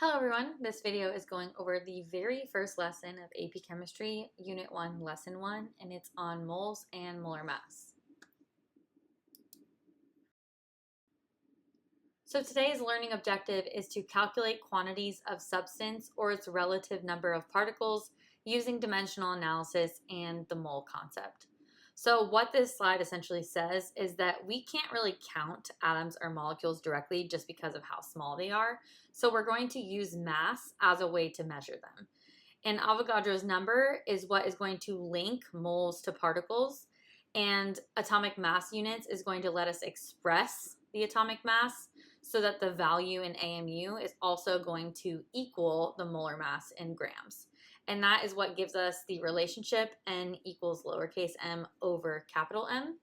Hello everyone, this video is going over the very first lesson of AP Chemistry, Unit 1, Lesson 1, and it's on moles and molar mass. So today's learning objective is to calculate quantities of substance or its relative number of particles using dimensional analysis and the mole concept. So what this slide essentially says is that we can't really count atoms or molecules directly just because of how small they are. So we're going to use mass as a way to measure them. And Avogadro's number is what is going to link moles to particles, and atomic mass units is going to let us express the atomic mass so that the value in AMU is also going to equal the molar mass in grams. And that is what gives us the relationship N equals lowercase m over capital M.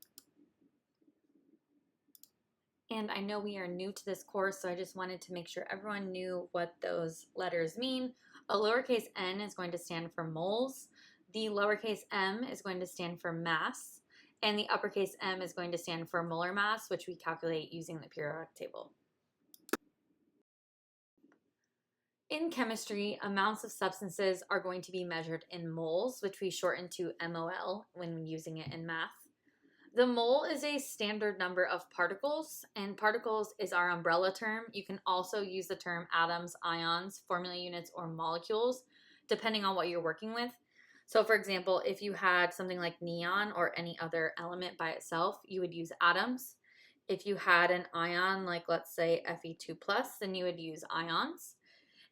And I know we are new to this course, so I just wanted to make sure everyone knew what those letters mean. A lowercase n is going to stand for moles, the lowercase m is going to stand for mass, and the uppercase M is going to stand for molar mass, which we calculate using the periodic table. In chemistry, amounts of substances are going to be measured in moles, which we shorten to MOL when using it in math. The mole is a standard number of particles, and particles is our umbrella term. You can also use the term atoms, ions, formula units, or molecules, depending on what you're working with. So for example, if you had something like neon or any other element by itself, you would use atoms. If you had an ion, like let's say Fe2+, then you would use ions.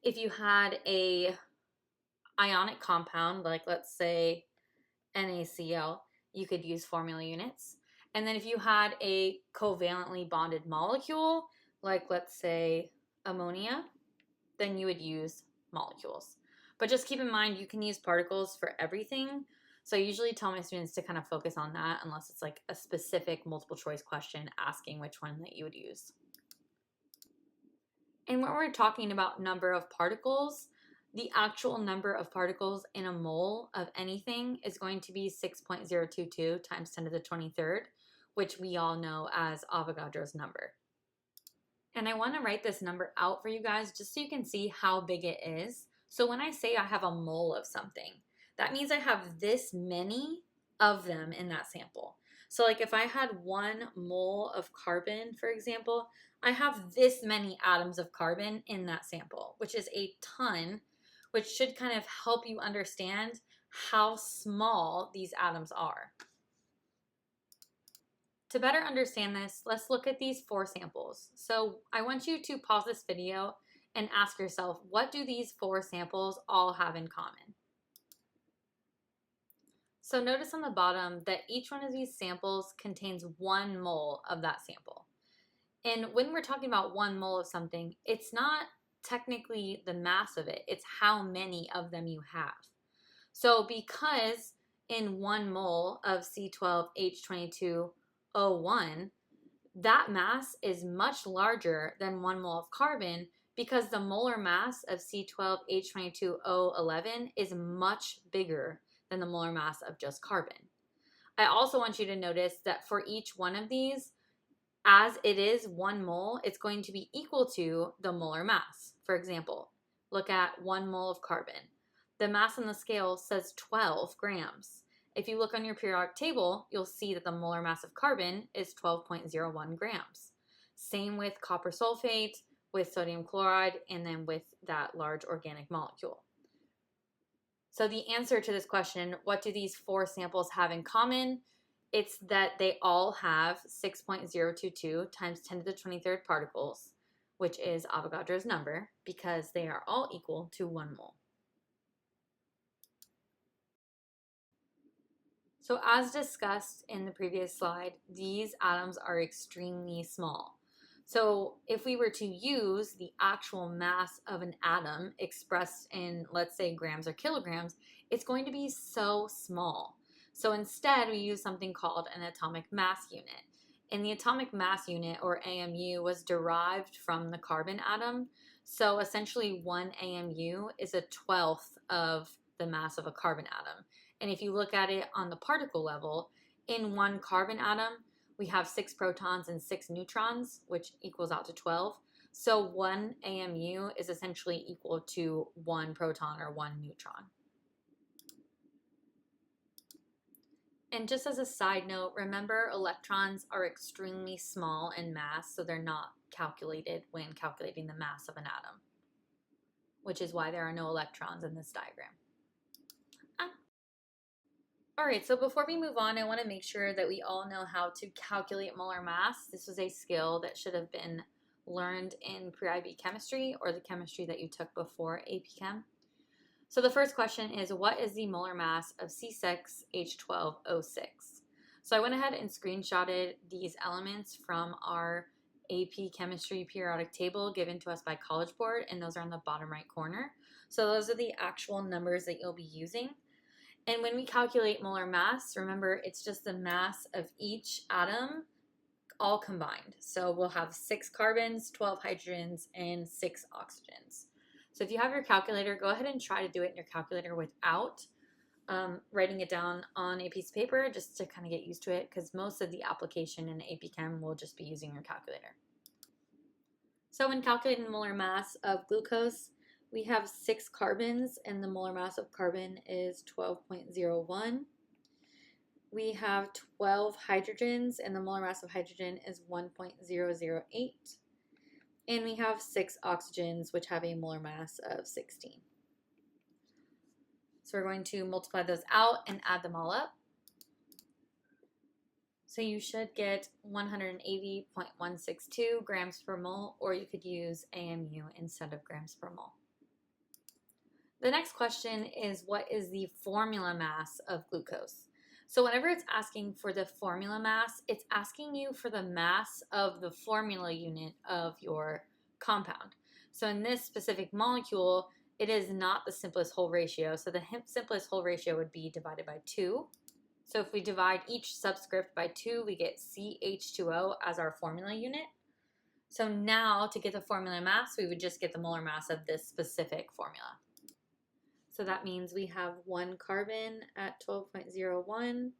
If you had a ionic compound, like let's say NaCl, you could use formula units. And then if you had a covalently bonded molecule, like let's say ammonia, then you would use molecules. But just keep in mind, you can use particles for everything. So I usually tell my students to kind of focus on that unless it's like a specific multiple choice question asking which one that you would use. And when we're talking about number of particles, the actual number of particles in a mole of anything is going to be 6.022 times 10 to the 23rd, which we all know as Avogadro's number. And I want to write this number out for you guys just so you can see how big it is. So when I say I have a mole of something, that means I have this many of them in that sample. So like if I had 1 mole of carbon, for example, I have this many atoms of carbon in that sample, which is a ton, which should kind of help you understand how small these atoms are. To better understand this, let's look at these 4 samples. So I want you to pause this video and ask yourself, what do these 4 samples all have in common? So notice on the bottom that each one of these samples contains 1 mole of that sample. And when we're talking about 1 mole of something, it's not technically the mass of it, it's how many of them you have. So because in 1 mole of C12H22O1, that mass is much larger than 1 mole of carbon because the molar mass of C12H22O11 is much bigger than the molar mass of just carbon. I also want you to notice that for each one of these, as it is 1 mole, it's going to be equal to the molar mass. For example, look at 1 mole of carbon. The mass on the scale says 12 grams. If you look on your periodic table, you'll see that the molar mass of carbon is 12.01 grams. Same with copper sulfate, with sodium chloride, and then with that large organic molecule. So the answer to this question, what do these 4 samples have in common? It's that they all have 6.022 times 10 to the 23rd particles, which is Avogadro's number, because they are all equal to 1 mole. So as discussed in the previous slide, these atoms are extremely small. So if we were to use the actual mass of an atom expressed in, let's say, grams or kilograms, it's going to be so small. So instead, we use something called an atomic mass unit. And the atomic mass unit, or AMU, was derived from the carbon atom. So essentially, 1 AMU is a 12th of the mass of a carbon atom. And if you look at it on the particle level, in 1 carbon atom, we have 6 protons and 6 neutrons, which equals out to 12. So 1 AMU is essentially equal to 1 proton or 1 neutron. And just as a side note, remember electrons are extremely small in mass, so they're not calculated when calculating the mass of an atom, which is why there are no electrons in this diagram. All right, so before we move on, I want to make sure that we all know how to calculate molar mass. This was a skill that should have been learned in pre-IB chemistry or the chemistry that you took before AP Chem. So the first question is, what is the molar mass of C6H12O6? So I went ahead and screenshotted these elements from our AP Chemistry periodic table given to us by College Board, and those are in the bottom right corner. So those are the actual numbers that you'll be using. And when we calculate molar mass, remember it's just the mass of each atom all combined. So we'll have 6 carbons, 12 hydrogens, and 6 oxygens. So if you have your calculator, go ahead and try to do it in your calculator without writing it down on a piece of paper, just to kind of get used to it, because most of the application in AP Chem will just be using your calculator. So when calculating the molar mass of glucose, we have 6 carbons, and the molar mass of carbon is 12.01. We have 12 hydrogens, and the molar mass of hydrogen is 1.008. And we have 6 oxygens, which have a molar mass of 16. So we're going to multiply those out and add them all up. So you should get 180.162 grams per mole, or you could use AMU instead of grams per mole. The next question is, what is the formula mass of glucose? So whenever it's asking for the formula mass, it's asking you for the mass of the formula unit of your compound. So in this specific molecule, it is not the simplest whole ratio. So the simplest whole ratio would be divided by 2. So if we divide each subscript by 2, we get CH2O as our formula unit. So now to get the formula mass, we would just get the molar mass of this specific formula. So that means we have 1 carbon at 12.01.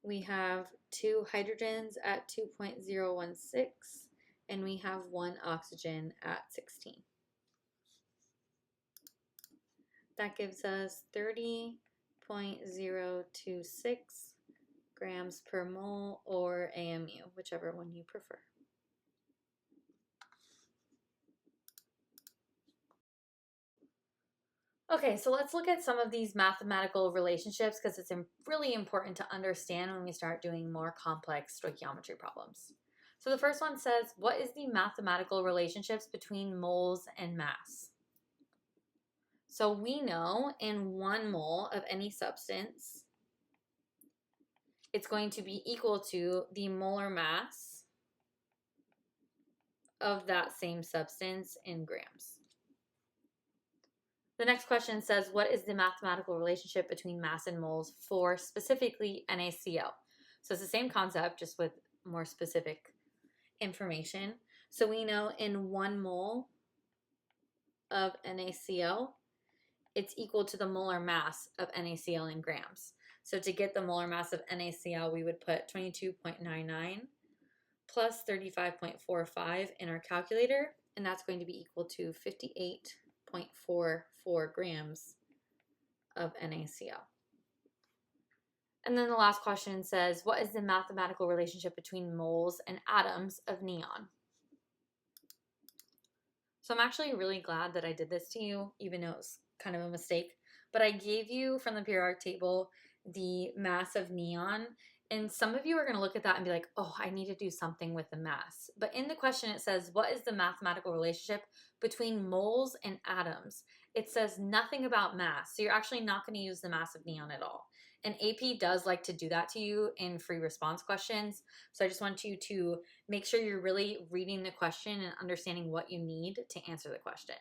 We have 2 hydrogens at 2.016. And we have 1 oxygen at 16. That gives us 30.026 grams per mole, or AMU, whichever one you prefer. Okay, so let's look at some of these mathematical relationships, because it's really important to understand when we start doing more complex stoichiometry problems. So the first one says, what is the mathematical relationships between moles and mass? So we know in 1 mole of any substance, it's going to be equal to the molar mass of that same substance in grams. The next question says, what is the mathematical relationship between mass and moles for specifically NaCl? So it's the same concept, just with more specific information. So we know in 1 mole of NaCl, it's equal to the molar mass of NaCl in grams. So to get the molar mass of NaCl, we would put 22.99 plus 35.45 in our calculator, and that's going to be equal to 58.44 grams of NaCl. And then the last question says, what is the mathematical relationship between moles and atoms of neon? So I'm actually really glad that I did this to you, even though it was kind of a mistake. But I gave you from the periodic table the mass of neon, and some of you are going to look at that and be like, oh, I need to do something with the mass. But in the question it says, what is the mathematical relationship between moles and atoms? It says nothing about mass, so you're actually not going to use the mass of neon at all. And AP does like to do that to you in free response questions. So I just want you to make sure you're really reading the question and understanding what you need to answer the question.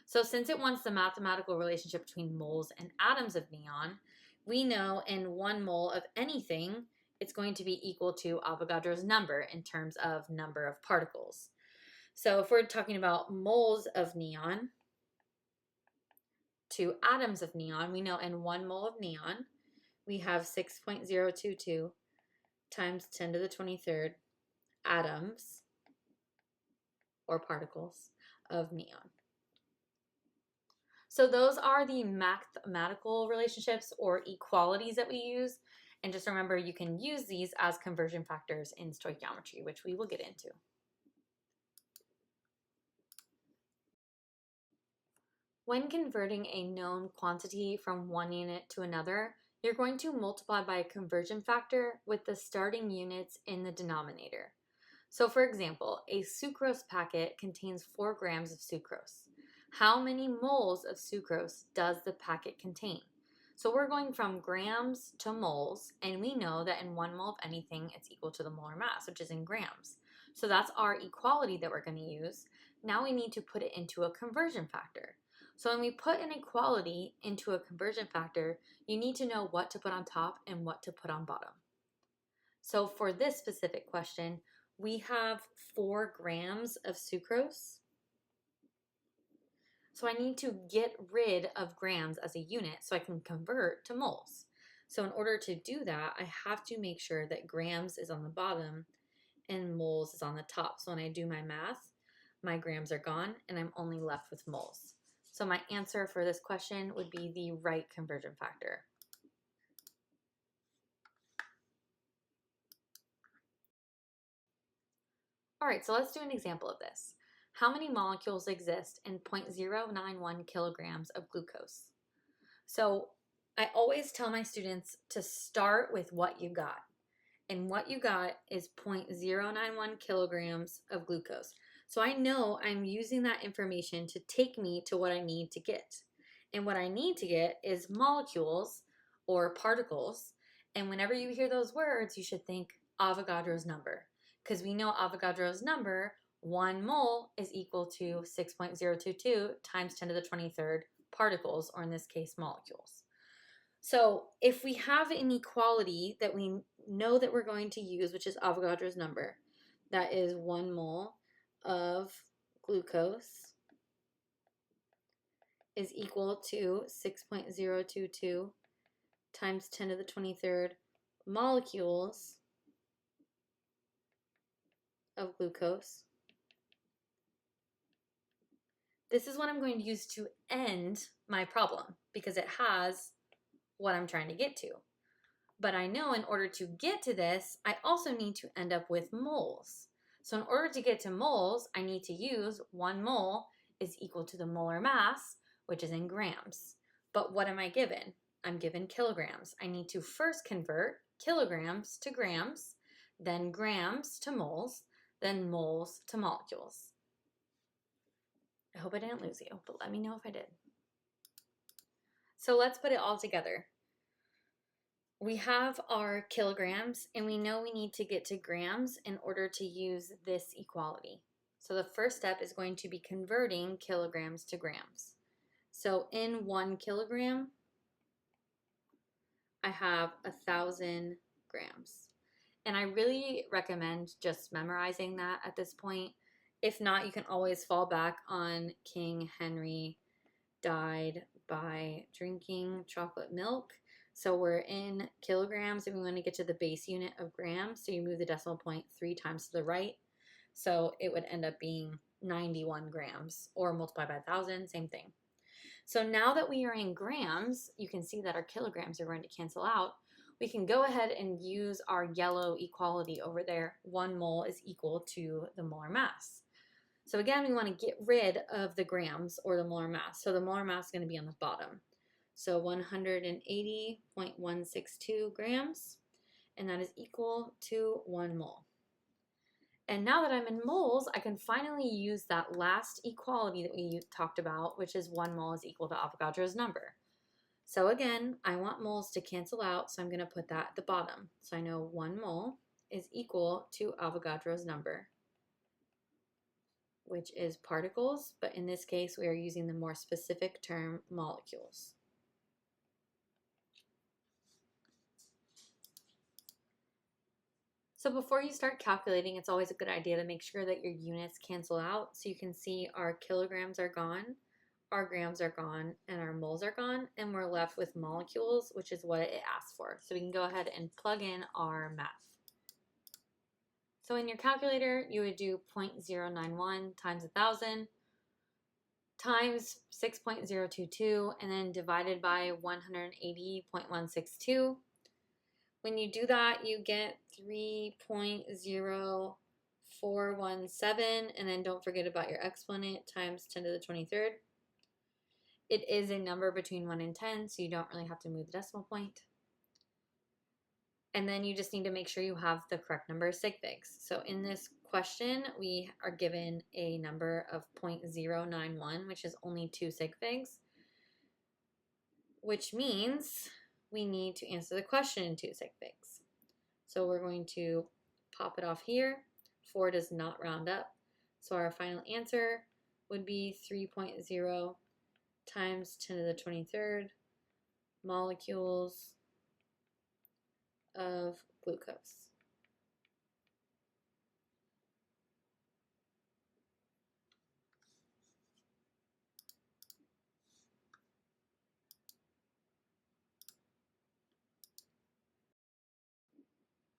So since it wants the mathematical relationship between moles and atoms of neon, we know in 1 mole of anything, it's going to be equal to Avogadro's number in terms of number of particles. So if we're talking about moles of neon to atoms of neon, we know in 1 mole of neon, we have 6.022 times 10 to the 23rd atoms, or particles of neon. So those are the mathematical relationships or equalities that we use. And just remember, you can use these as conversion factors in stoichiometry, which we will get into. When converting a known quantity from one unit to another, you're going to multiply by a conversion factor with the starting units in the denominator. So for example, a sucrose packet contains 4 grams of sucrose. How many moles of sucrose does the packet contain? So we're going from grams to moles, and we know that in 1 mole of anything, it's equal to the molar mass, which is in grams. So that's our equality that we're going to use. Now we need to put it into a conversion factor. So when we put an equality into a conversion factor, you need to know what to put on top and what to put on bottom. So for this specific question, we have 4 grams of sucrose. So I need to get rid of grams as a unit so I can convert to moles. So in order to do that, I have to make sure that grams is on the bottom and moles is on the top. So when I do my math, my grams are gone and I'm only left with moles. So my answer for this question would be the right conversion factor. All right, so let's do an example of this. How many molecules exist in 0.091 kilograms of glucose? So I always tell my students to start with what you got. And what you got is 0.091 kilograms of glucose. So I know I'm using that information to take me to what I need to get. And what I need to get is molecules or particles. And whenever you hear those words, you should think Avogadro's number. Because we know Avogadro's number, 1 mole is equal to 6.022 times 10 to the 23rd particles, or in this case, molecules. So if we have an equality that we know that we're going to use, which is Avogadro's number, that is 1 mole of glucose is equal to 6.022 times 10 to the 23rd molecules of glucose. This is what I'm going to use to end my problem because it has what I'm trying to get to. But I know in order to get to this, I also need to end up with moles. So in order to get to moles, I need to use 1 mole is equal to the molar mass, which is in grams. But what am I given? I'm given kilograms. I need to first convert kilograms to grams, then grams to moles, then moles to molecules. I hope I didn't lose you, but let me know if I did. So let's put it all together. We have our kilograms, and we know we need to get to grams in order to use this equality. So the first step is going to be converting kilograms to grams. So in 1 kilogram, I have 1,000 grams. And I really recommend just memorizing that at this point. If not, you can always fall back on King Henry died by drinking chocolate milk. So we're in kilograms and we want to get to the base unit of grams. So you move the decimal point 3 times to the right. So it would end up being 91 grams, or multiply by 1,000, same thing. So now that we are in grams, you can see that our kilograms are going to cancel out. We can go ahead and use our yellow equality over there. 1 mole is equal to the molar mass. So again, we want to get rid of the grams or the molar mass. So the molar mass is going to be on the bottom. So 180.162 grams, and that is equal to 1 mole. And now that I'm in moles, I can finally use that last equality that we talked about, which is 1 mole is equal to Avogadro's number. So again, I want moles to cancel out, so I'm going to put that at the bottom. So I know 1 mole is equal to Avogadro's number, which is particles, but in this case, we are using the more specific term molecules. So before you start calculating, it's always a good idea to make sure that your units cancel out. So you can see our kilograms are gone, our grams are gone, and our moles are gone, and we're left with molecules, which is what it asked for. So we can go ahead and plug in our math. So in your calculator, you would do 0.091 times 1,000 times 6.022 and then divided by 180.162. When you do that, you get 3.0417, and then don't forget about your exponent, times 10 to the 23rd. It is a number between 1 and 10, so you don't really have to move the decimal point. And then you just need to make sure you have the correct number of sig figs. So in this question, we are given a number of 0.091, which is only 2 sig figs, which means we need to answer the question in 2 sig figs. So we're going to pop it off here. 4 does not round up. So our final answer would be 3.0 times 10 to the 23rd molecules of glucose.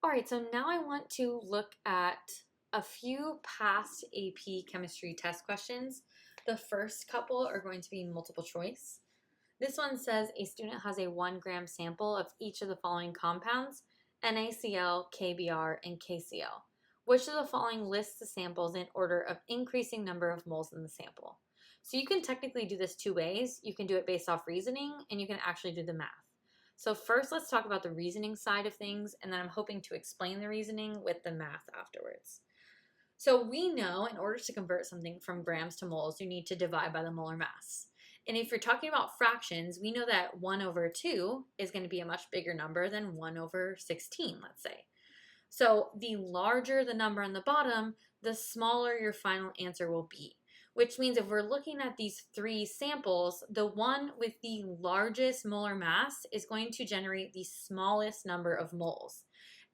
All right, so now I want to look at a few past AP chemistry test questions. The first couple are going to be multiple choice. This one says a student has a 1 gram sample of each of the following compounds: NaCl, KBr, and KCl. Which of the following lists the samples in order of increasing number of moles in the sample? So you can technically do this 2 ways. You can do it based off reasoning, and you can actually do the math. So first, let's talk about the reasoning side of things, and then I'm hoping to explain the reasoning with the math afterwards. So we know in order to convert something from grams to moles, you need to divide by the molar mass. And if you're talking about fractions, we know that 1 over 2 is going to be a much bigger number than 1 over 16, let's say. So the larger the number on the bottom, the smaller your final answer will be. Which means if we're looking at these 3 samples, the one with the largest molar mass is going to generate the smallest number of moles.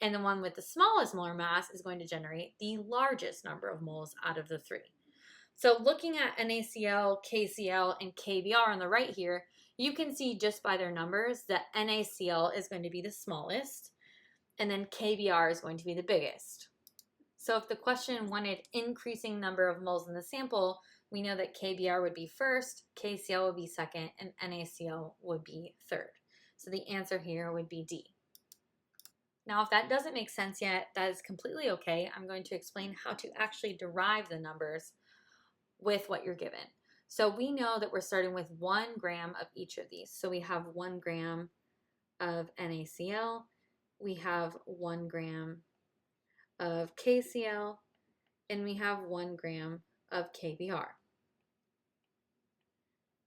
And the one with the smallest molar mass is going to generate the largest number of moles out of the 3. So looking at NaCl, KCl, and KBr on the right here, you can see just by their numbers that NaCl is going to be the smallest, and then KBr is going to be the biggest. So if the question wanted increasing number of moles in the sample, we know that KBr would be first, KCl would be second, and NaCl would be third. So the answer here would be D. Now, if that doesn't make sense yet, that is completely okay. I'm going to explain how to actually derive the numbers with what you're given. So we know that we're starting with 1 gram of each of these. So we have 1 gram of NaCl, we have 1 gram of KCl, and we have 1 gram of KBr.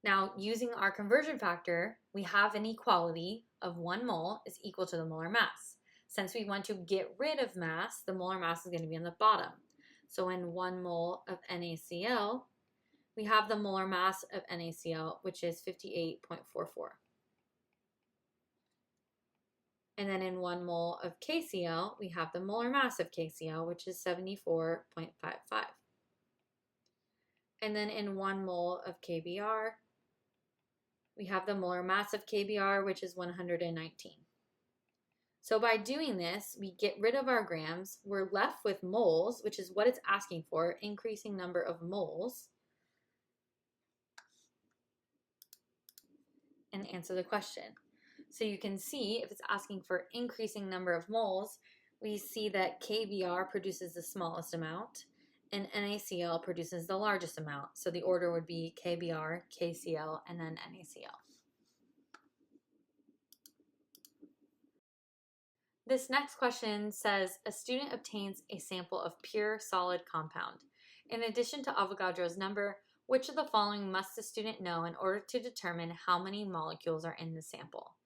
Now, using our conversion factor, we have an equality of 1 mole is equal to the molar mass. Since we want to get rid of mass, the molar mass is going to be on the bottom. So in 1 mole of NaCl, we have the molar mass of NaCl, which is 58.44. And then in 1 mole of KCl, we have the molar mass of KCl, which is 74.55. And then in 1 mole of KBr, we have the molar mass of KBr, which is 119. So by doing this, we get rid of our grams. We're left with moles, which is what it's asking for, increasing number of moles, and answer the question. So you can see if it's asking for increasing number of moles, we see that KBr produces the smallest amount and NaCl produces the largest amount. So the order would be KBr, KCl, and then NaCl. This next question says a student obtains a sample of pure solid compound. In addition to Avogadro's number, which of the following must the student know in order to determine how many molecules are in the sample?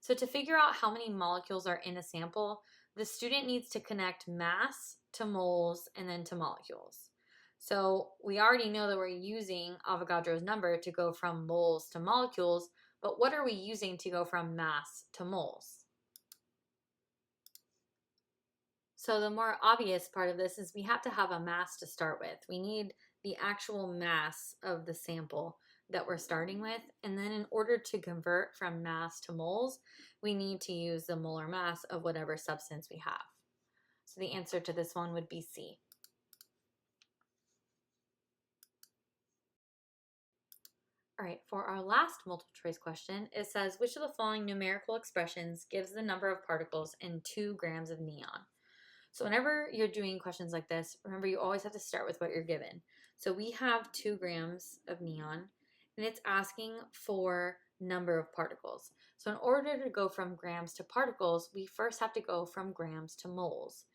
So to figure out how many molecules are in a sample, the student needs to connect mass to moles and then to molecules. So we already know that we're using Avogadro's number to go from moles to molecules, but what are we using to go from mass to moles? So the more obvious part of this is we have to have a mass to start with. We need the actual mass of the sample that we're starting with, and then in order to convert from mass to moles, we need to use the molar mass of whatever substance we have. So the answer to this one would be C. All right, for our last multiple choice question, it says, which of the following numerical expressions gives the number of particles in 2 grams of neon? So whenever you're doing questions like this, remember you always have to start with what you're given. So we have 2 grams of neon, and it's asking for number of particles. So in order to go from grams to particles, we first have to go from grams to moles.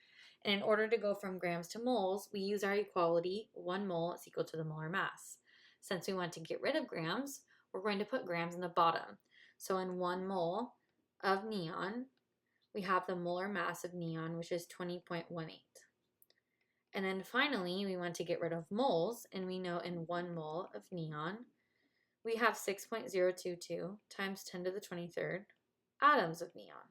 And in order to go from grams to moles, we use our equality, 1 mole is equal to the molar mass. Since we want to get rid of grams, we're going to put grams in the bottom. So in 1 mole of neon, we have the molar mass of neon, which is 20.18. And then finally, we want to get rid of moles, and we know in 1 mole of neon, we have 6.022 times 10 to the 23rd atoms of neon.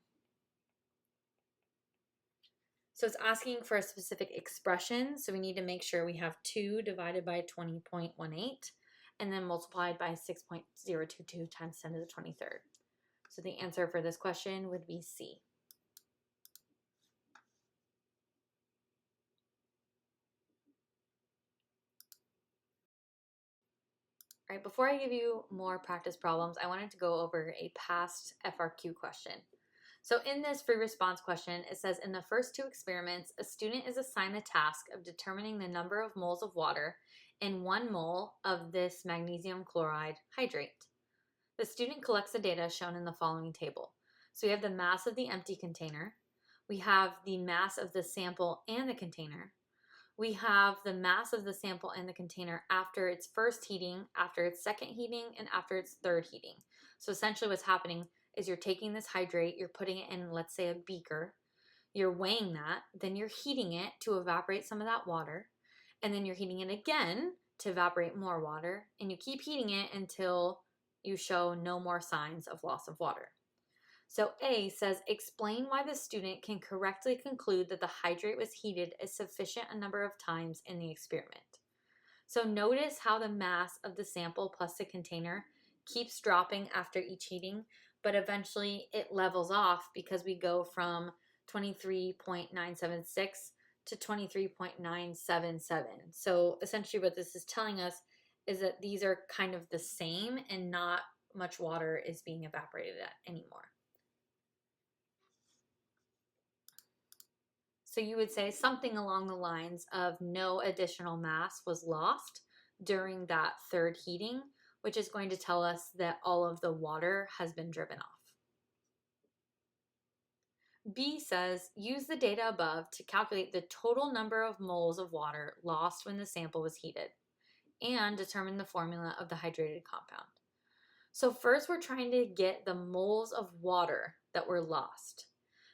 So it's asking for a specific expression, so we need to make sure we have 2 divided by 20.18, and then multiplied by 6.022 times 10 to the 23rd. So the answer for this question would be C. All right, before I give you more practice problems, I wanted to go over a past FRQ question. So in this free response question, it says, in the first 2 experiments, a student is assigned the task of determining the number of moles of water in 1 mole of this magnesium chloride hydrate. The student collects the data shown in the following table. So we have the mass of the empty container, we have the mass of the sample and the container, we have the mass of the sample and the container after its first heating, after its second heating, and after its third heating. So essentially what's happening is you're taking this hydrate, you're putting it in, let's say, a beaker, you're weighing that, then you're heating it to evaporate some of that water, and then you're heating it again to evaporate more water, and you keep heating it until you show no more signs of loss of water. So A says, explain why the student can correctly conclude that the hydrate was heated a sufficient number of times in the experiment. So notice how the mass of the sample plus the container keeps dropping after each heating, but eventually it levels off because we go from 23.976 to 23.977. So essentially what this is telling us is that these are kind of the same and not much water is being evaporated anymore. So you would say something along the lines of no additional mass was lost during that third heating, which is going to tell us that all of the water has been driven off. B says, use the data above to calculate the total number of moles of water lost when the sample was heated and determine the formula of the hydrated compound. So first we're trying to get the moles of water that were lost.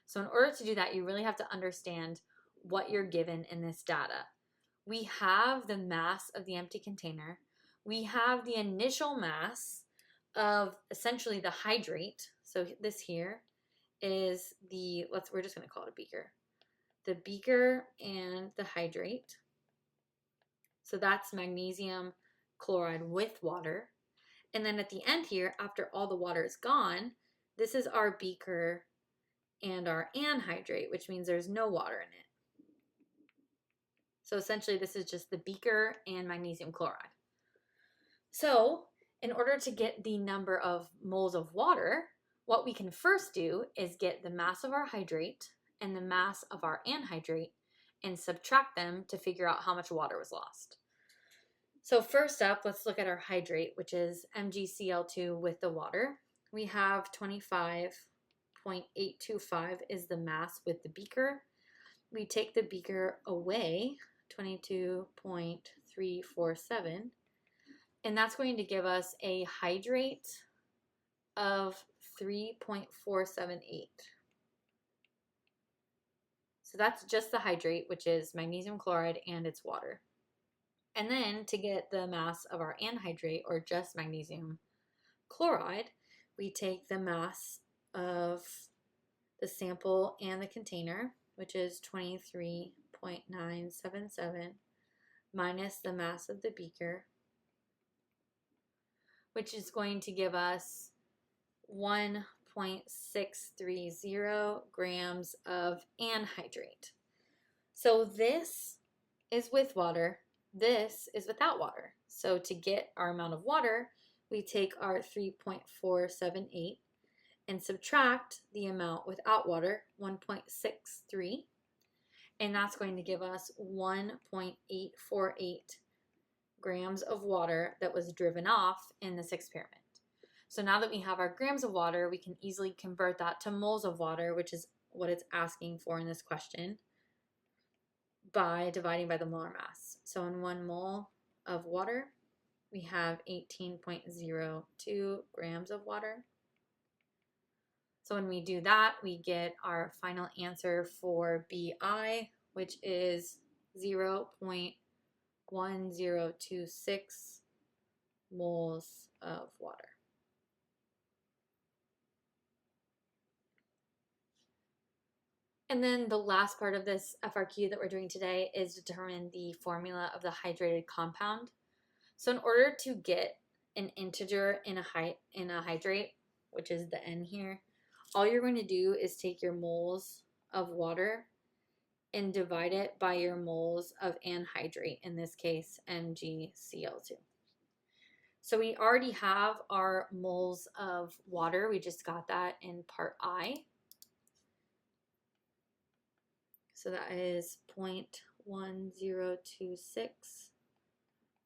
So in order to do that, you really have to understand what you're given in this data. We have the mass of the empty container. We have the initial mass of essentially the hydrate. So this here is we're just going to call it a beaker. The beaker and the hydrate. So that's magnesium chloride with water. And then at the end here, after all the water is gone, this is our beaker and our anhydrate, which means there's no water in it. So essentially this is just the beaker and magnesium chloride. So in order to get the number of moles of water, what we can first do is get the mass of our hydrate and the mass of our anhydrate and subtract them to figure out how much water was lost. So first up, let's look at our hydrate, which is MgCl2 with the water. We have 25.825 is the mass with the beaker. We take the beaker away, 22.347, and that's going to give us a hydrate of 3.478. So that's just the hydrate, which is magnesium chloride and its water. And then to get the mass of our anhydrate, or just magnesium chloride, we take the mass of the sample and the container, which is 23.977, minus the mass of the beaker, which is going to give us 1.630 grams of anhydrate. So this is with water, this is without water. So to get our amount of water, we take our 3.478 and subtract the amount without water, 1.63, and that's going to give us 1.848 grams of water that was driven off in this experiment. So now that we have our grams of water, we can easily convert that to moles of water, which is what it's asking for in this question, by dividing by the molar mass. So in 1 mole of water, we have 18.02 grams of water. So when we do that, we get our final answer for BI, which is 0.1026 moles of water. And then the last part of this FRQ that we're doing today is determine the formula of the hydrated compound. So in order to get an integer in a hydrate, which is the N here, all you're going to do is take your moles of water and divide it by your moles of anhydrate, in this case MgCl2. So we already have our moles of water. We just got that in part I. So that is 0.1026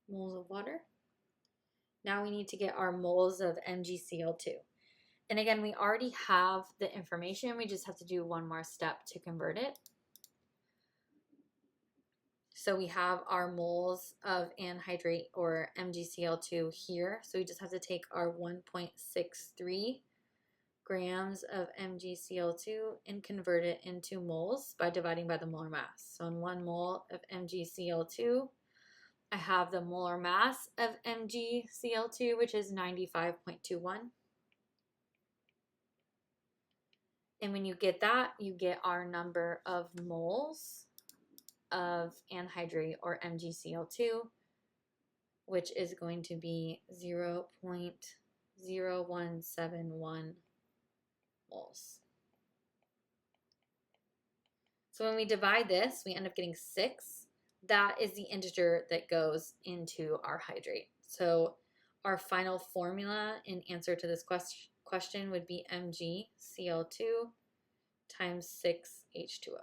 moles of water. Now we need to get our moles of MgCl2. And again, we already have the information. We just have to do one more step to convert it. So we have our moles of anhydrate or MgCl2 here. So we just have to take our 1.63 grams of MgCl2 and convert it into moles by dividing by the molar mass. So in 1 mole of MgCl2, I have the molar mass of MgCl2, which is 95.21. And when you get that, you get our number of moles of anhydrate or MgCl2, which is going to be 0.0171 moles. So when we divide this, we end up getting 6. That is the integer that goes into our hydrate. So our final formula in answer to this question would be MgCl2 times 6H2O.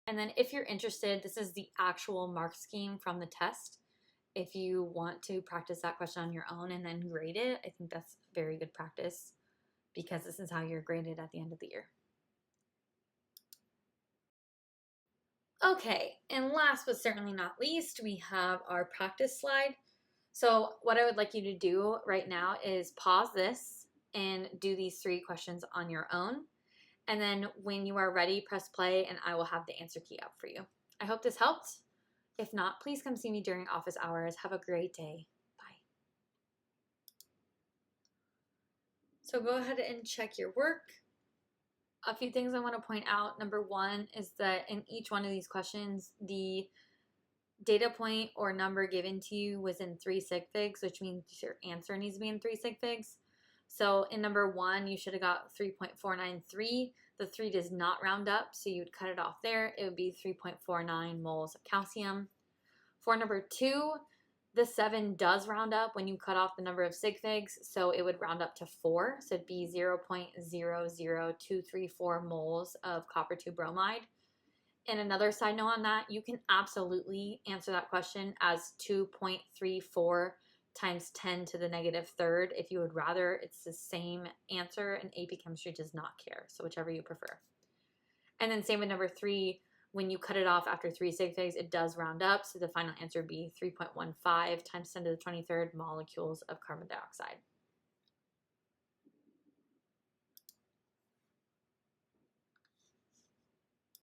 And then if you're interested, this is the actual mark scheme from the test. If you want to practice that question on your own and then grade it, I think that's very good practice because this is how you're graded at the end of the year. Okay, and last but certainly not least, we have our practice slide. So what I would like you to do right now is pause this and do these 3 questions on your own. And then when you are ready, press play and I will have the answer key up for you. I hope this helped. If not, please come see me during office hours. Have a great day. Bye. So go ahead and check your work. A few things I want to point out. Number 1 is that in each one of these questions, the data point or number given to you was in 3 sig figs, which means your answer needs to be in 3 sig figs. So in number 1, you should have got 3.493. The 3 does not round up, so you would cut it off there. It would be 3.49 moles of calcium. For number 2, the 7 does round up when you cut off the number of sig figs, so it would round up to 4. So it'd be 0.00234 moles of copper 2 bromide. And another side note on that, you can absolutely answer that question as 2.34 times 10 to the negative third if you would rather. It's the same answer, and AP Chemistry does not care, so whichever you prefer. And then same with number 3, when you cut it off after 3 sig figs, it does round up, so the final answer would be 3.15 times 10 to the 23rd molecules of carbon dioxide.